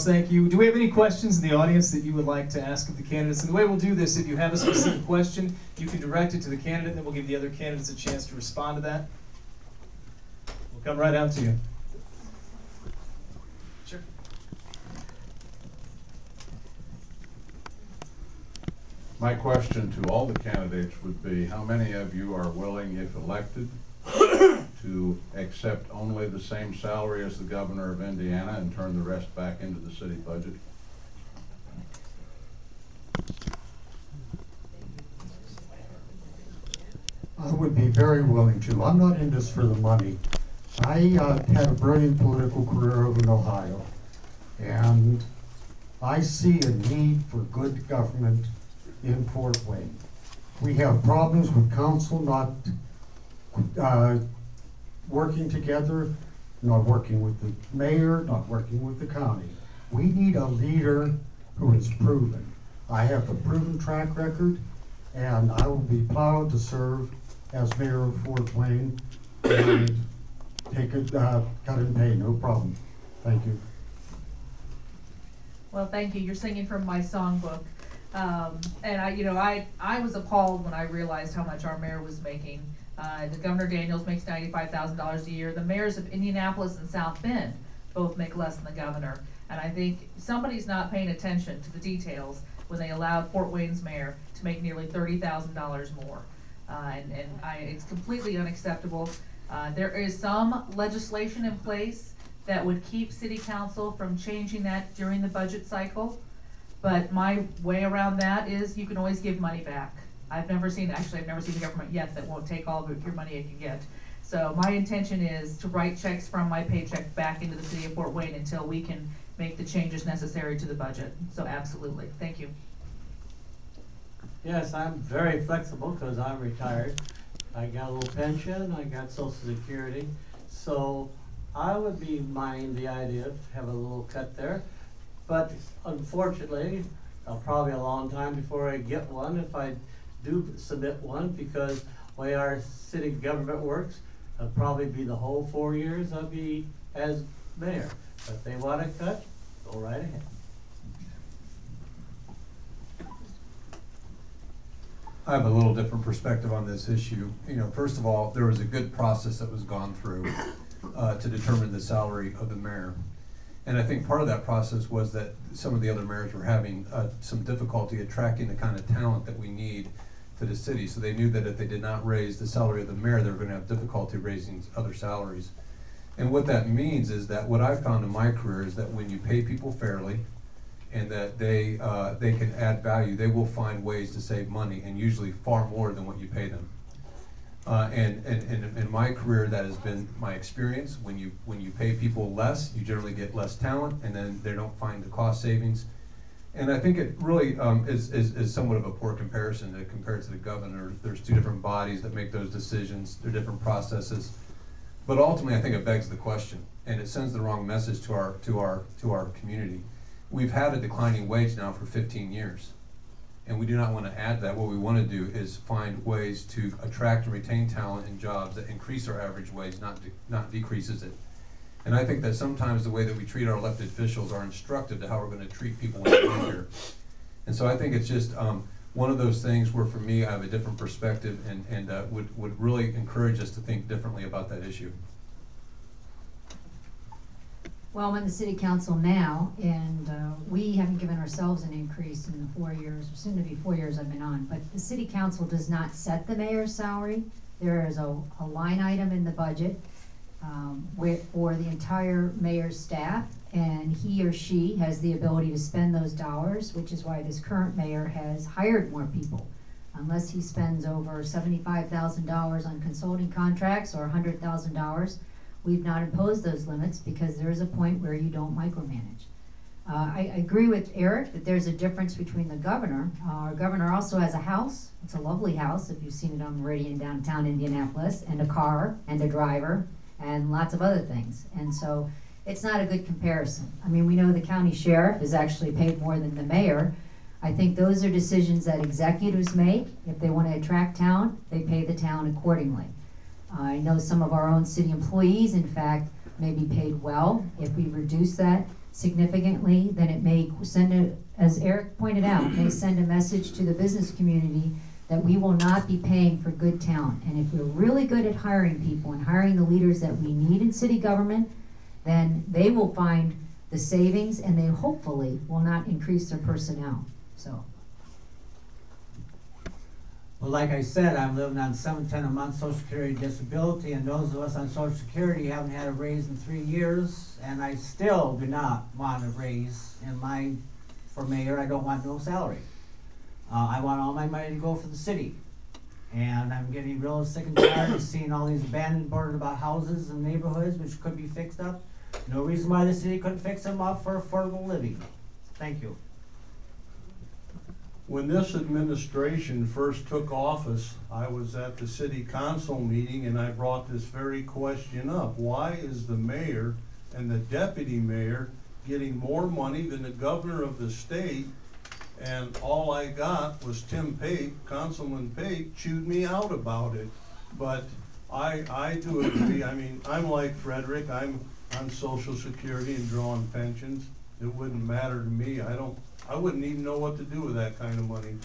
Thank you. Do we have any questions in the audience that you would like to ask of the candidates? And the way we'll do this, if you have a specific question, you can direct it to the candidate, and then we'll give the other candidates a chance to respond to that. We'll come right out to you. Sure. My question to all the candidates would be, how many of you are willing, if elected, to accept only the same salary as the governor of Indiana and turn the rest back into the city budget? I would be very willing to. I'm not in this for the money. I had a brilliant political career over in Ohio, and I see a need for good government in Fort Wayne. We have problems with council not working together, not working with the mayor, not working with the county. We need a leader who is proven. I have a proven track record, and I will be proud to serve as mayor of Fort Wayne and take a cut and pay, no problem. Thank you. Well, thank you. You're singing from my songbook. And I was appalled when I realized how much our mayor was making. The Governor Daniels makes $95,000 a year. The mayors of Indianapolis and South Bend both make less than the governor. And I think somebody's not paying attention to the details when they allowed Fort Wayne's mayor to make nearly $30,000 more. It's completely unacceptable. There is some legislation in place that would keep city council from changing that during the budget cycle. But my way around that is you can always give money back. I've never seen the government yet that won't take all of your money it can get. So my intention is to write checks from my paycheck back into the city of Fort Wayne until we can make the changes necessary to the budget. So absolutely, thank you. Yes, I'm very flexible because I'm retired. I got a little pension, I got Social Security. So I would be minding the idea of having a little cut there. But unfortunately, probably a long time before I get one, if I do submit one, because the way our city government works, it'll probably be the whole 4 years I'll be as mayor. But if they want to cut, go right ahead. I have a little different perspective on this issue. First of all, there was a good process that was gone through to determine the salary of the mayor. And I think part of that process was that some of the other mayors were having some difficulty attracting the kind of talent that we need to the city. So they knew that if they did not raise the salary of the mayor, they were going to have difficulty raising other salaries. And what that means is that what I've found in my career is that when you pay people fairly and that they can add value, they will find ways to save money, and usually far more than what you pay them. And in my career, that has been my experience. When you pay people less, you generally get less talent, and then they don't find the cost savings. And I think it really is somewhat of a poor comparison to compare it to the governor. There's two different bodies that make those decisions. They're different processes. But ultimately, I think it begs the question, and it sends the wrong message to our community. We've had a declining wage now for 15 years. And we do not want to add that. What we want to do is find ways to attract and retain talent in jobs that increase our average wage, not decreases it. And I think that sometimes the way that we treat our elected officials are instructive to how we're going to treat people when they get here. And so I think it's just one of those things where, for me, I have a different perspective and would really encourage us to think differently about that issue. Well, I'm in the city council now, and we haven't given ourselves an increase in the 4 years, or soon to be 4 years I've been on, but the city council does not set the mayor's salary. There is a line item in the budget for the entire mayor's staff, and he or she has the ability to spend those dollars, which is why this current mayor has hired more people. Unless he spends over $75,000 on consulting contracts or $100,000, we've not imposed those limits because there is a point where you don't micromanage. I agree with Eric that there's a difference between the governor. Our governor also has a house. It's a lovely house, if you've seen it on Meridian downtown Indianapolis, and a car, and a driver, and lots of other things. And so it's not a good comparison. I mean, we know the county sheriff is actually paid more than the mayor. I think those are decisions that executives make. If they want to attract talent, they pay the town accordingly. I know some of our own city employees, in fact, may be paid well. If we reduce that, significantly, then it may send a, as Eric pointed out, may send a message to the business community that we will not be paying for good talent. And if we're really good at hiring people and hiring the leaders that we need in city government, then they will find the savings and they hopefully will not increase their personnel, so. Well, like I said, I'm living on $710 a month Social Security disability, and those of us on Social Security haven't had a raise in 3 years, and I still do not want a raise for mayor. I don't want no salary. I want all my money to go for the city. And I'm getting real sick and tired of seeing all these abandoned boarded about houses and neighborhoods which could be fixed up. No reason why the city couldn't fix them up for affordable living. Thank you. When this administration first took office, I was at the city council meeting and I brought this very question up. Why is the mayor and the deputy mayor getting more money than the governor of the state? And all I got was Tim Pape, Councilman Pape, chewed me out about it. But I do agree. I mean, I'm like Frederick. I'm on Social Security and drawing pensions. It wouldn't matter to me. I wouldn't even know what to do with that kind of money.